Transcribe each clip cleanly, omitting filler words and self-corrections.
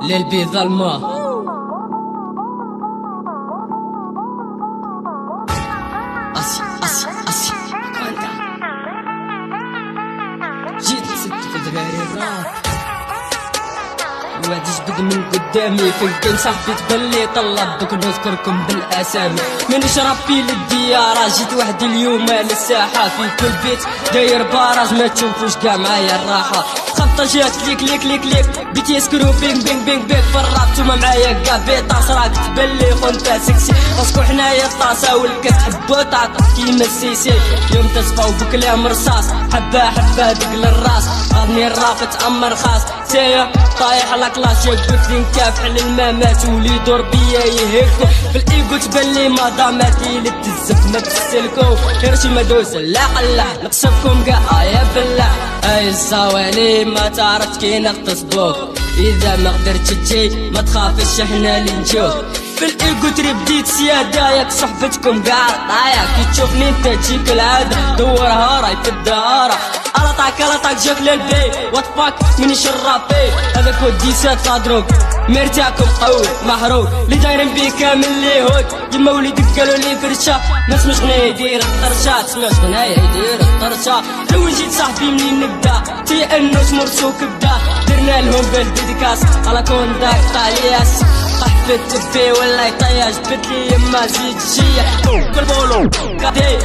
للبي ظلمة أسي أسي أسي جيت ست في ذراري الراب وادي جبد من قدامي في الجيم صاحبي تبلي طلب دوك نذكركم بالاسامي من شربي للديارة جيت وحدي اليوم للساحة في كل بيت داير باراج ما تشوفوش كاع معايا الراحة خطة جات ليك ليك ليك ليك بيت يسكرو بينغ بينغ بينغ بينغ في الراب توما معايا كاع بيطاس راك تبلي خونتا سكسي خاصكو حنايا الطاسة والكاس تحبو تعطف كيما السيسي يوم تصفاو بكلام رصاص حبة حبة دق للراس غادني الراب تأمر خاص سايا طايح على كلاس يا قلت لي نكافح للمامات ولي دور بيا يهكو بالايجو تبلي مداماتي لتزف ما تسلكو غير شي مدوس لا قلا نقصفكم كاع يا بالله اي الصوالي ما تعرف كي نغتصبوك اذا ما قدرتش تجي ما تخافش احنا اللي نجوك بالايجو تريب ديت سيادة ياك صحبتكم كاع طايح كي تشوفني انت تجيك العادة دورها راي في الدارة ألطاك جاك للبي واتفاك مني شرابي هذا كود ديسات صادروك مرتاكم قوي محروق اللي دايرين بيه كامل لي هود يما وليدك قالوا لي فرشة ما سمعش غنايا يدير الطرشة تسمعش غنايا يدير الطرشة لو جيت صاحبي منين نبدا تي انو تمرسو كبدا درنا لهم بالديديكاس على كون داك طالياس قحفت بي ولا يطياش بدلي يما زيد شيا بالبولو كادي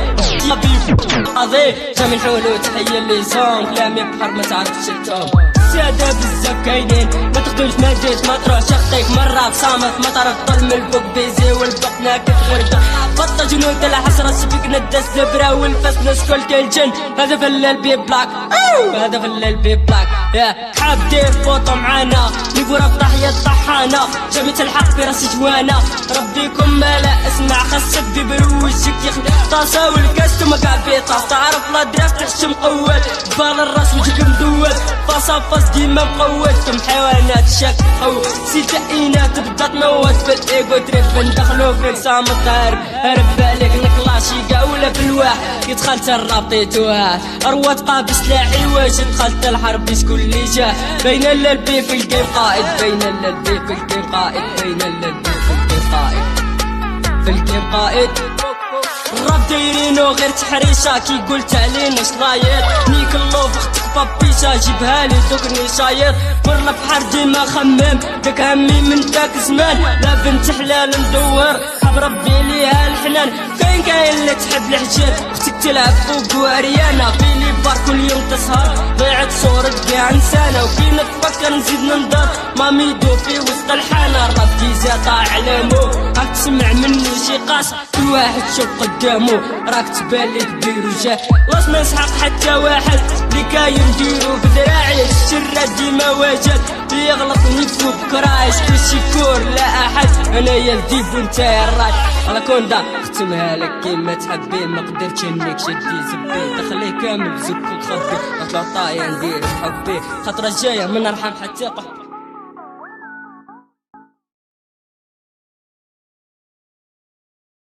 قضي جامي نحولو تحية لي زون كلامي بحر ما تعرفش التوم سيادة بزاف كاينين ما تخدمش ما تجيش ما تروحش اخطيك مرة صامت ما تعرف طلم البوك بيزي والبق ناكل غرقة بطة جنود الحسرة سبيك ندس زبرة والفس نسكل كالجن هذا في الليل بي بلاك هذا في الليل بي بلاك حاب دير فوطو معانا نقول بضحية الطحانة جميت الحق براسي جوانا ربيكم ما لا اسمع خاصك ببروجك يخلق طاسة والكاس توما كاع بيطاس تعرف لا دراس تحشم قوات بال الراس وجهك مدود فاصا فاس ديما مقوتكم حيوانات شاك قوة سيتائينات تبدا تنوت في الايجو تريف ندخلو فيك صامت هرب بالك نكلاشي كاع ولا في الواح كي دخلت الرابطيت واحد اروات قابس لاعي واش دخلت الحرب شكون اللي جاه بين اللبي في الجيم قائد بين اللبي في الجيم قائد بين اللبي في الجيم قائد في الجيم قائد الراب دايرينو غير تحريشة كي قلت علينا شلايط نيك اللوف اختك بابيشة جيبها لي دوك نشايط مرة بحر ديما خمم داك همي من داك زمان لا بنت حلال ندور حب ربي ليها الحنان كاين اللي تحب الحجاب اختك تلعب فوق وعريانة فيلي بار كل يوم تسهر ضيعت صورة كاع انسانة وكي نتفكر نزيد ننظر مامي دو في وسط الحانة الراب كيزا طاع علامو راك تسمع مني شي قاس كل واحد شوف قدامو راك تبالي كبير وجاه لاش ما يسحق حتى واحد اللي كاين نديرو بذراعي الشرة ديما واجد اللي يغلط نيفو بكرايش كلشي كور لا احد انايا الديب وانت يا الراي على كوندا ختمها لك كيما تحبي ما قدرتش انك شدي زبي دخلي كامل زك وخبي اطلع طايا ندير حبي خطرة جاية من ارحم حتى